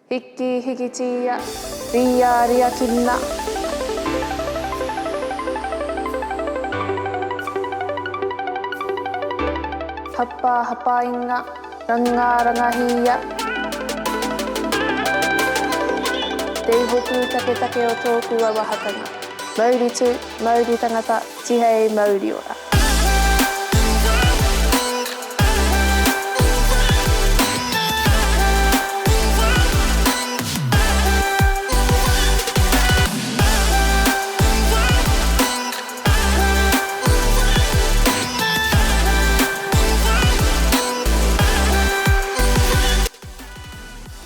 Hiki hikitia, ria ria kinna. Hapa hapa inga, rangatahi. Te hoku take take o tōku a wahakanga. Mauri tu, mauri tangata, tihei mauri ora.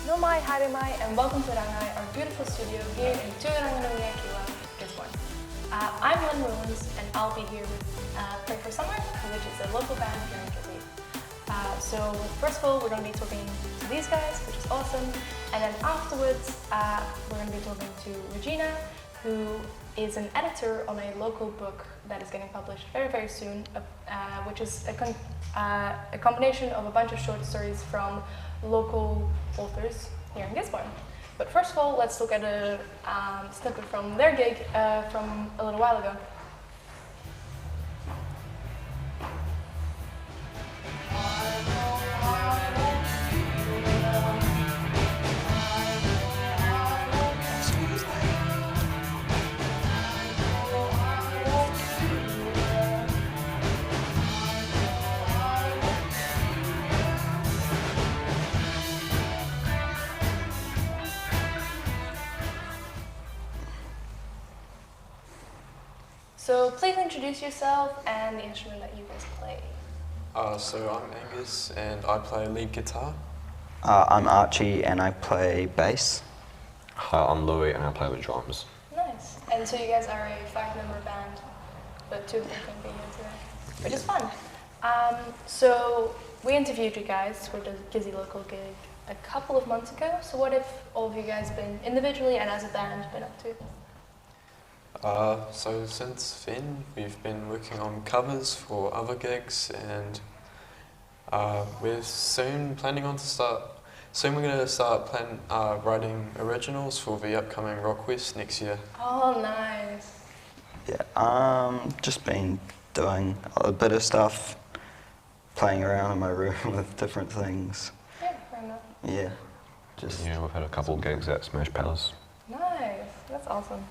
No mai, haere mai, and welcome to Rāngai, our beautiful studio here in Turanga-nui-a-kiwa, Gisborne. I'm Lynn Ruins, and I'll be here with Pray for Summer, which is a local band here in Gisborne. So first of all, we're going to be talking to these guys, which is awesome, and then afterwards, we're going to be talking to Regina, who is an editor on a local book that is getting published very, very soon, which is a combination of a bunch of short stories from local authors here in Gisborne. But first of all, let's look at a snippet from their gig from a little while ago. So please introduce yourself and the instrument that you guys play. So I'm Angus and I play lead guitar. I'm Archie and I play bass. Hi, I'm Louis and I play with drums. Nice. And so you guys are a 5-member band, but 2 of them can be here today, which is fun. So we interviewed you guys for the Gizzy local gig a couple of months ago. So what have all of you guys been individually and as a band been up to? So since then, we've been working on covers for other gigs, and we're soon planning on to start. Soon we're going to start writing originals for the upcoming Rockwest next year. Oh, nice. Yeah, just been doing a bit of stuff, playing around in my room with different things. Yeah, fair enough. Yeah, just. Yeah, we've had a couple of gigs at Smash Palace. Nice, that's awesome.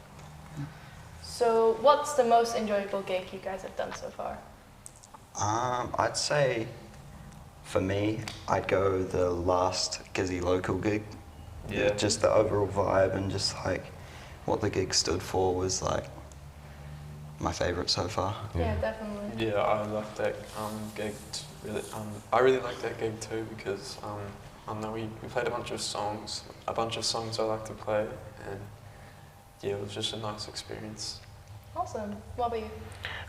So what's the most enjoyable gig you guys have done so far? I'd say, for me, I'd go the last Gizzy local gig. Yeah. Just the overall vibe and just like what the gig stood for was like my favourite so far. Yeah, definitely. Yeah, I like that gig. I really like that gig too because I know we played a bunch of songs I like to play, and yeah, it was just a nice experience. Awesome. What about you?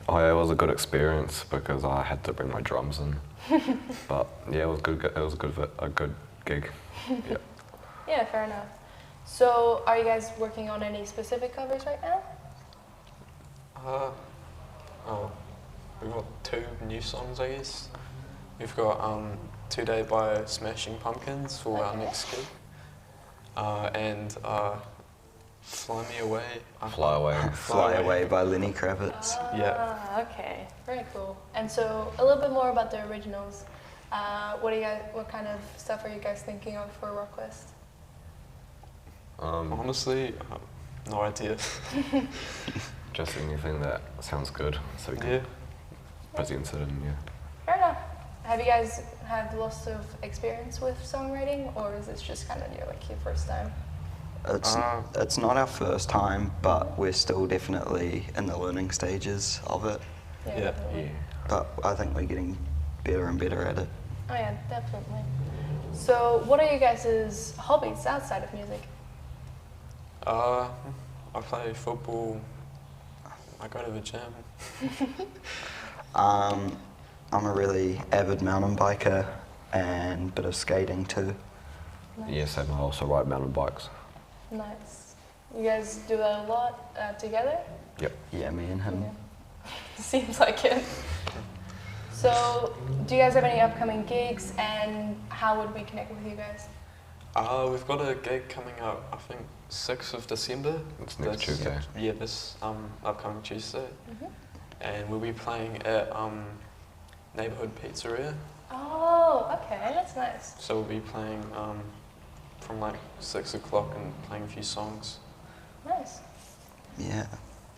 Oh yeah, it was a good experience because I had to bring my drums in. But yeah, it was good. It was a good gig. Yeah. Yeah, fair enough. So are you guys working on any specific covers right now? We've got 2 new songs, I guess. We've got Today by Smashing Pumpkins for our next gig, and Fly Me Away. Fly Away. Fly Away by Lenny Kravitz. Yeah. Okay, very cool. And so a little bit more about the originals. What kind of stuff are you guys thinking of for Rockwest? Honestly, no idea. Just anything that sounds good, so we can present it in. Yeah. Fair enough. Have you guys had lots of experience with songwriting, or is this just kind of your first time? It's not our first time, but we're still definitely in the learning stages of it. Yeah. But I think we're getting better and better at it. Oh yeah, definitely. So what are you guys' hobbies outside of music? I play football. I go to the gym. I'm a really avid mountain biker and a bit of skating too. Nice. Yes, and I also ride mountain bikes. Nice. You guys do that a lot together? Yep. Yeah, me and him. Yeah. Seems like it. So, do you guys have any upcoming gigs, and how would we connect with you guys? We've got a gig coming up, I think 6th of December. It's next Tuesday. Yeah, this upcoming Tuesday. And we'll be playing at Neighbourhood Pizzeria. Oh, okay, that's nice. So we'll be playing from like 6 o'clock and playing a few songs. Nice. Yeah.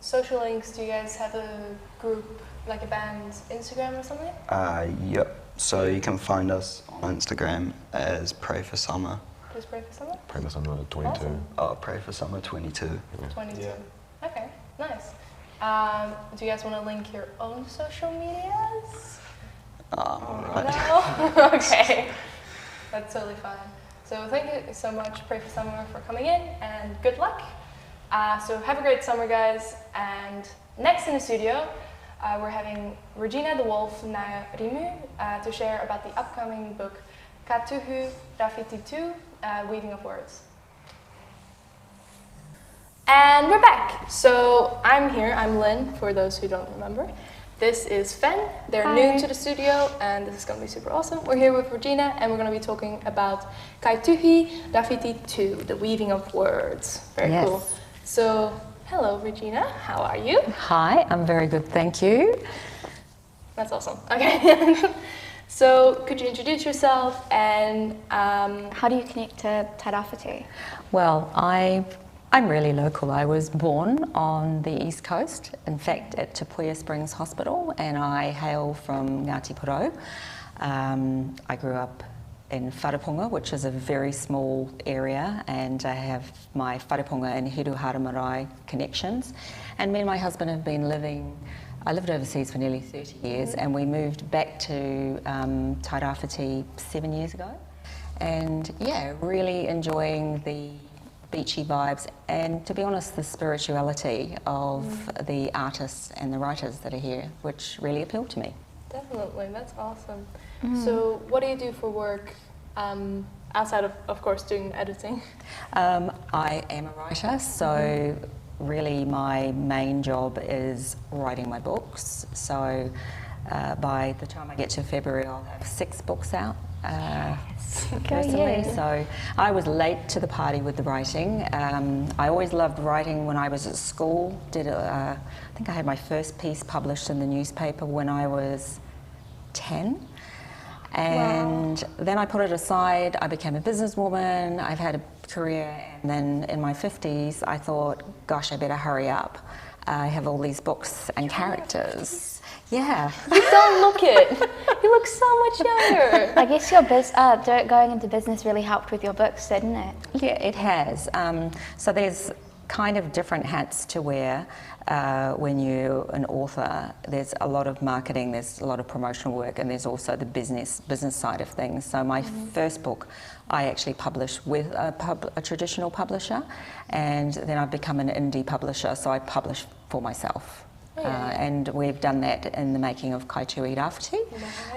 Social links, do you guys have a group, like a band's Instagram or something? Yep. So you can find us on Instagram as Pray for Summer. Just Pray for Summer? Pray for Summer 22. Awesome. Oh, Pray for Summer 22. 22. Yeah. Okay, nice. Do you guys want to link your own social medias? Right. No? Okay, that's totally fine. So thank you so much, Pray for Summer, for coming in, and good luck. So have a great summer, guys. And next in the studio, we're having Regina the Wolf-Ngarimu to share about the upcoming book, Kaituhi Rāwhiti 2, Weaving of Words. And we're back. So I'm here, I'm Lynn, for those who don't remember. This is Fen, they're Hi. new to the studio, and this is going to be super awesome. We're here with Regina, and we're going to be talking about Kaituhi Rāwhiti 2, the Weaving of Words. Very Yes. cool. So, hello Regina, how are you? Hi, I'm very good, thank you. That's awesome. Okay. So, could you introduce yourself and How do you connect to Te Rāwhiti? Well, I'm really local. I was born on the East Coast, in fact at Te Puia Springs Hospital, and I hail from Ngāti Porou. I grew up in Wharaponga, which is a very small area, and I have my Wharaponga and Hiruhara Marae connections. And me and my husband have been I lived overseas for nearly 30 years, and we moved back to Te Rāwhiti 7 years ago. And yeah, really enjoying the beachy vibes and, to be honest, the spirituality of the artists and the writers that are here, which really appealed to me. definitely, that's awesome. So, what do you do for work outside of course, doing editing? I am a writer, so really my main job is writing my books. So by the time I get to February, I'll have 6 books out. Personally, yeah. so I was late to the party with the writing. I always loved writing when I was at school. I think I had my first piece published in the newspaper when I was 10. And then I put it aside. I became a businesswoman. I've had a career, and then in my 50s, I thought, gosh, I better hurry up. I have all these books and characters. Yeah. You don't look it. You look so much younger. I guess your going into business really helped with your books, didn't it? Yeah, it has. So there's kind of different hats to wear when you're an author. There's a lot of marketing, there's a lot of promotional work, and there's also the business side of things. So my first book, I actually published with a traditional publisher, and then I've become an indie publisher, so I publish for myself. And we've done that in the making of Kaituhi Rāwhiti.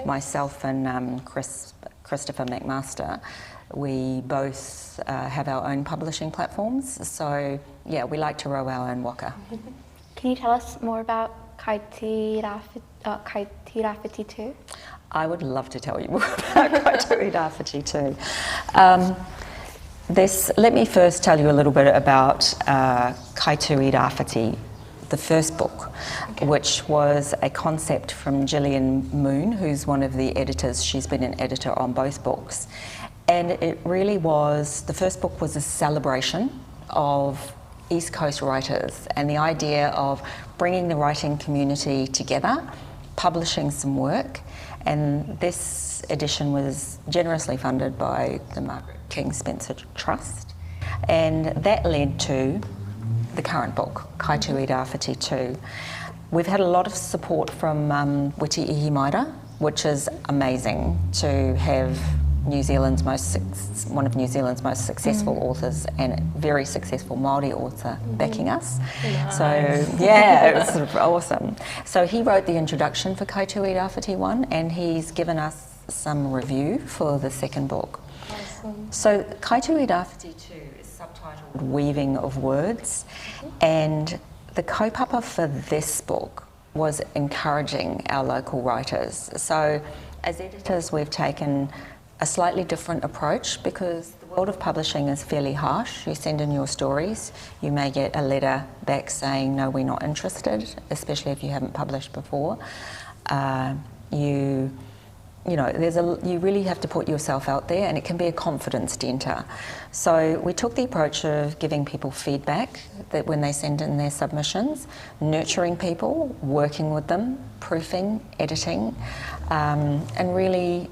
Myself and Christopher McMaster, we both have our own publishing platforms, so yeah, we like to row our own waka. Can you tell us more about Kaituhi Rāwhiti 2? I would love to tell you more about Kaituhi Rāwhiti too. Let me first tell you a little bit about Kaituhi Rāwhiti, the first book, which was a concept from Gillian Moon, who's one of the editors. She's been an editor on both books. And it really was, the first book was a celebration of East Coast writers and the idea of bringing the writing community together, publishing some work. And this edition was generously funded by the Margaret King Spencer Trust. And that led to the current book, Kaituhi Rāwhiti 2. We've had a lot of support from Witi Ihimaera, which is amazing to have one of New Zealand's most successful authors and a very successful Māori author backing us. Nice. So yeah, it was sort of awesome. So he wrote the introduction for Kaituhi Rāwhiti 1, and he's given us some review for the second book. Awesome. So Kaituhi Rāwhiti 2 is subtitled Weaving of Words, and the kaupapa for this book was encouraging our local writers. So as editors, we've taken a slightly different approach because the world of publishing is fairly harsh. You send in your stories, you may get a letter back saying, no, we're not interested, especially if you haven't published before. You really have to put yourself out there, and it can be a confidence denter. So we took the approach of giving people feedback that when they send in their submissions, nurturing people, working with them, proofing, editing, and really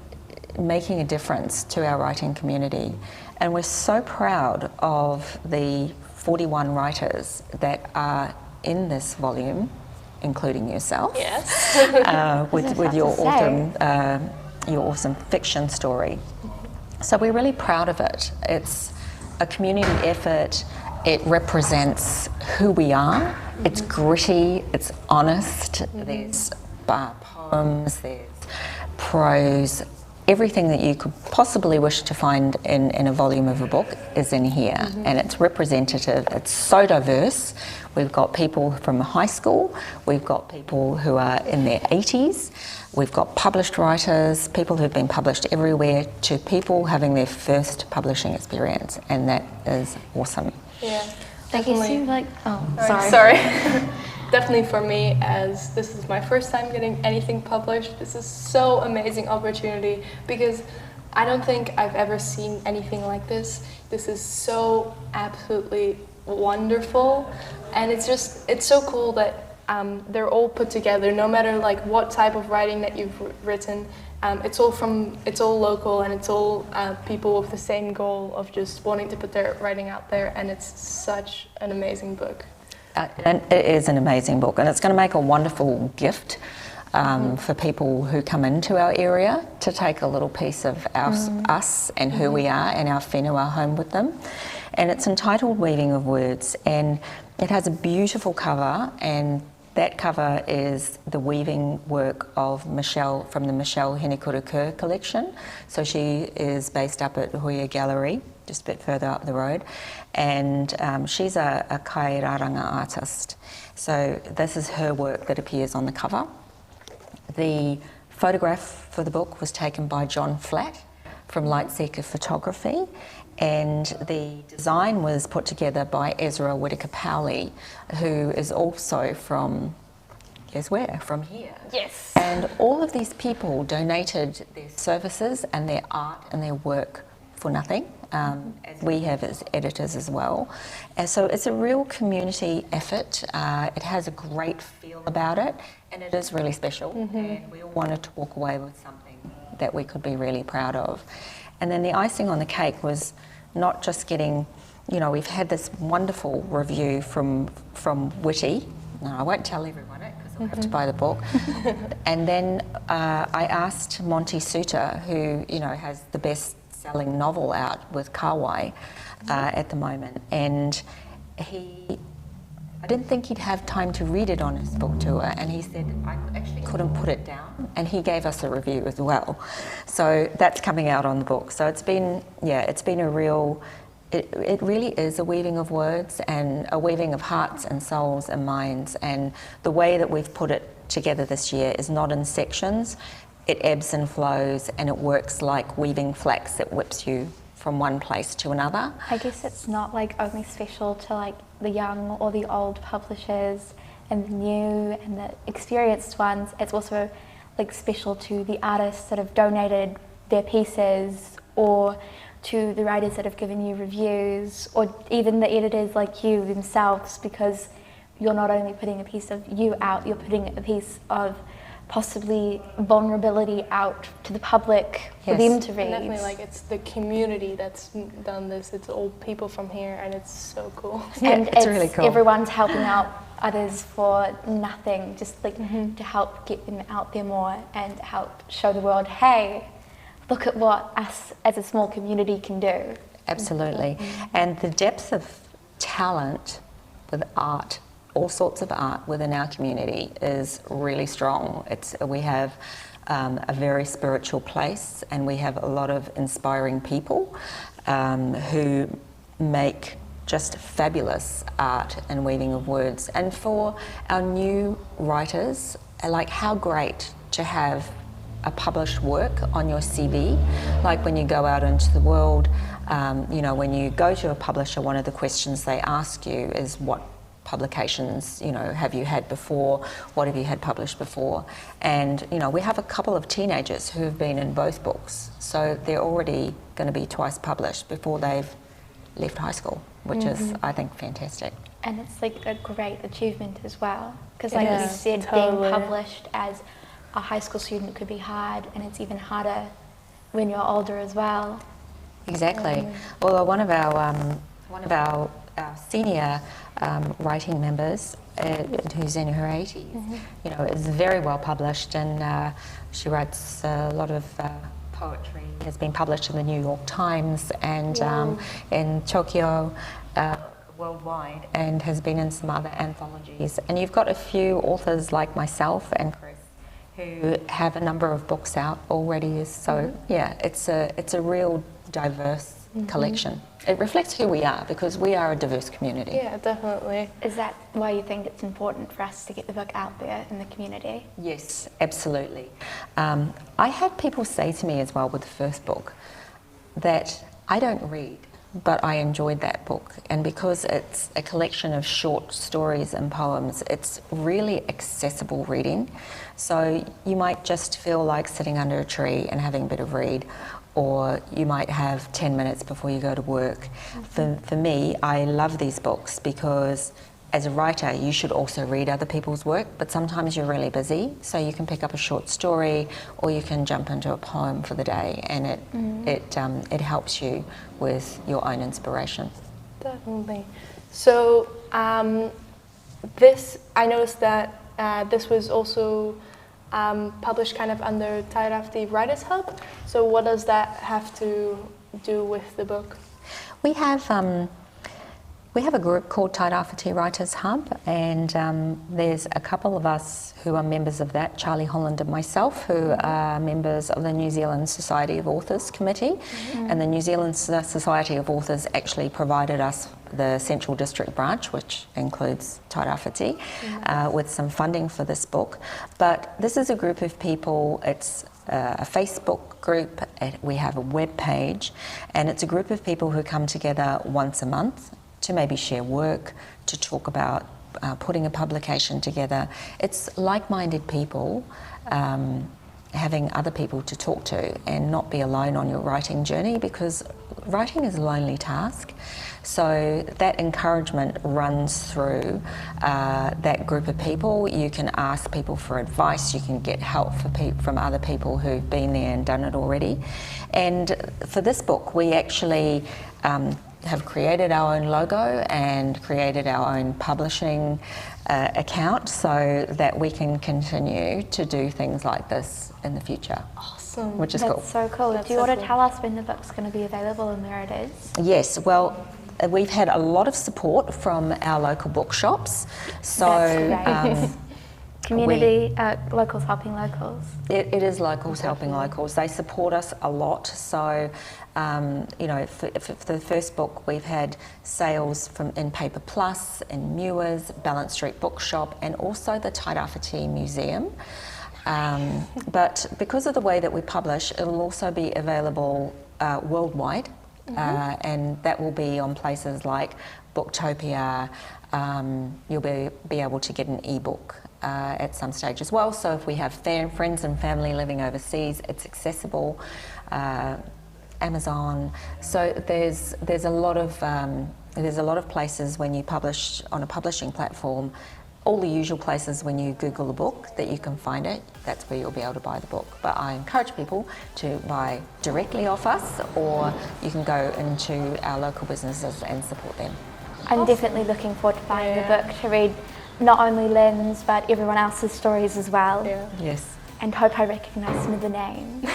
making a difference to our writing community. And we're so proud of the 41 writers that are in this volume, including yourself. Yes. With your awesome fiction story. So we're really proud of it. It's a community effort. It represents who we are. It's gritty, it's honest. There's poems, there's prose. Everything that you could possibly wish to find in a volume of a book is in here, and it's representative. It's so diverse. We've got people from high school, we've got people who are in their 80s, we've got published writers, people who've been published everywhere, to people having their first publishing experience, and that is awesome. Yeah, Like it seemed like, sorry. Definitely for me, as this is my first time getting anything published, this is so amazing opportunity, because I don't think I've ever seen anything like this. This is so absolutely wonderful, and it's so cool that they're all put together, no matter like what type of writing that you've written. It's all local, and it's all people with the same goal of just wanting to put their writing out there, and it's such an amazing book. And it is an amazing book, and it's going to make a wonderful gift for people who come into our area to take a little piece of us and who we are and our whenua home with them. And it's entitled Weaving of Words, and it has a beautiful cover, and that cover is the weaving work of Michelle from the Michelle Henekura collection. So she is based up at Hoya Gallery, just a bit further up the road, and she's a kairaranga artist. So this is her work that appears on the cover. The photograph for the book was taken by John Flatt from Lightseeker Photography, and the design was put together by Ezra Whitaker-Powley, who is also from, guess where? From here. Yes. And all of these people donated their services and their art and their work for nothing, as we have as editors as well. And so it's a real community effort. It has a great feel about it, and it is really special. And we all wanted to walk away with something that we could be really proud of. And then the icing on the cake was not just getting, we've had this wonderful review from Witty. No, I won't tell everyone it because they'll have to buy the book. And then I asked Monty Suter, who has the best-selling novel out with Kawai at the moment, and I didn't think he'd have time to read it on his book tour, and he said I actually couldn't put it down, and he gave us a review as well. So that's coming out on the book. So it's been a real, it really is a weaving of words and a weaving of hearts and souls and minds, and the way that we've put it together this year is not in sections. It ebbs and flows, and it works like weaving flax that whips you from one place to another. I guess it's not like only special to like the young or the old publishers and the new and the experienced ones. It's also like special to the artists that have donated their pieces, or to the writers that have given you reviews, or even the editors like you themselves, because you're not only putting a piece of you out, you're putting a piece of possibly vulnerability out to the public for them to read. Definitely, like it's the community that's done this. It's all people from here, and it's so cool. And it's really cool. Everyone's helping out others for nothing, just like to help get them out there more and help show the world, hey, look at what us as a small community can do. Absolutely. And the depth of talent with art, all sorts of art within our community, is really strong. We have a very spiritual place, and we have a lot of inspiring people who make just fabulous art and weaving of words. And for our new writers, like, how great to have a published work on your CV, like when you go out into the world, You know, when you go to a publisher, one of the questions they ask you is what publications, you know, have you had before, what have you had published before? And, you know, we have a couple of teenagers who have been in both books, so they're already going to be twice published before they've left high school, which is, I think, fantastic. And it's like a great achievement as well, because like Yeah, you said, totally. being published as a high school student could be hard, and it's even harder when you're older as well. Exactly. Although one of our senior writing members, who's in her 80s, you know, is very well published, and she writes a lot of poetry. Has been published in the New York Times and in Tokyo, worldwide, and has been in some other anthologies. And you've got a few authors like myself and Chris who have a number of books out already. So yeah, it's a real diverse collection. It reflects who we are, because we are a diverse community. Yeah, definitely. Is that why you think it's important for us to get the book out there in the community? Yes, absolutely. I had people say to me as well with the first book that I don't read, but I enjoyed that book. And because it's a collection of short stories and poems, it's really accessible reading. So you might just feel like sitting under a tree and having a bit of read, or you might have 10 minutes before you go to work. For me, I love these books because as a writer, you should also read other people's work, but sometimes you're really busy, so you can pick up a short story or you can jump into a poem for the day, and it helps you with your own inspiration. Definitely. So this, I noticed that this was also published kind of under Kaituhi Rāwhiti Writers Hub. So what does that have to do with the book? We have a group called Kaituhi Rāwhiti Writers Hub, and there's a couple of us who are members of that, Charlie Holland and myself, who are members of the New Zealand Society of Authors Committee. And the New Zealand Society of Authors actually provided us the Central District branch, which includes Kaituhi Rāwhiti, with some funding for this book. But this is a group of people, it's a Facebook group, we have a web page, and it's a group of people who come together once a month to maybe share work, to talk about putting a publication together. It's like-minded people having other people to talk to and not be alone on your writing journey, because writing is a lonely task. So that encouragement runs through that group of people. You can ask people for advice, you can get help from other people who've been there and done it already. And for this book, we actually have created our own logo and created our own publishing account so that we can continue to do things like this in the future. Awesome. Which is That's cool. so cool. That's Do you so want to cool. tell us when the book's going to be available and where it is? Yes, well, we've had a lot of support from our local bookshops. So That's great. Community, locals helping locals. it is locals helping locals. They support us a lot. So, you know, for the first book, we've had sales in Paper Plus, in Mewers, Balance Street Bookshop, and also the Kaituhi Rāwhiti Museum. But because of the way that we publish, it'll also be available worldwide, and that will be on places like Booktopia. You'll be able to get an ebook at some stage as well. So if we have friends and family living overseas, it's accessible. Amazon. So there's a lot of places when you publish on a publishing platform. All the usual places when you Google a book that you can find it, that's where you'll be able to buy the book. But I encourage people to buy directly off us, or you can go into our local businesses and support them. I'm definitely looking forward to buying the book to read not only Lynn's but everyone else's stories as well. Yeah. Yes. And hope I recognise some of the names.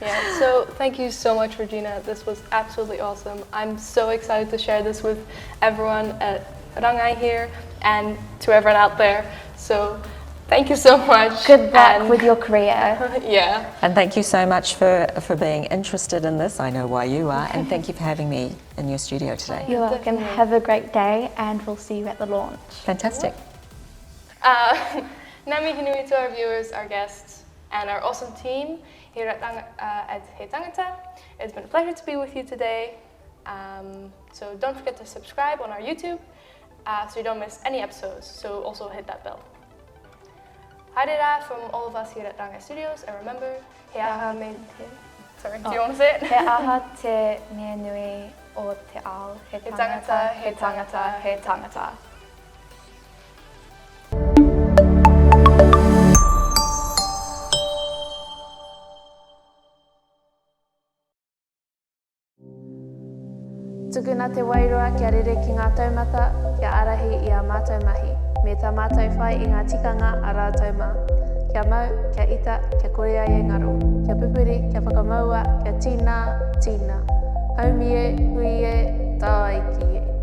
Yeah, so thank you so much, Regina. This was absolutely awesome. I'm so excited to share this with everyone at Rāngai here and to everyone out there. So thank you so much. Good luck with your career. Yeah. And thank you so much for being interested in this. I know why you are. And thank you for having me in your studio today. You're welcome. Definitely. Have a great day, and we'll see you at the launch. Fantastic. Nami hinui to our viewers, our guests, and our awesome team here at He Tāngata. It's been a pleasure to be with you today. So don't forget to subscribe on our YouTube so you don't miss any episodes. So also hit that bell. Haere from all of us here at Rāngai Studios, and remember, he aha me te... Sorry, do you want to say it? He aha te mea nui o te ao. He Tāngata, he Tāngata, he Tāngata. Tukuna te wairua kia rere ki ngā taumata, kia arahi i a mātou mahi. Me tā mātou whai i ngā tikanga a rātou mā. Kia mau, kia ita, kia korea e ngaro. Kia pupuri, kia whakamaua, kia tīnā, tīnā. Haumie, hui e, tāai ki e.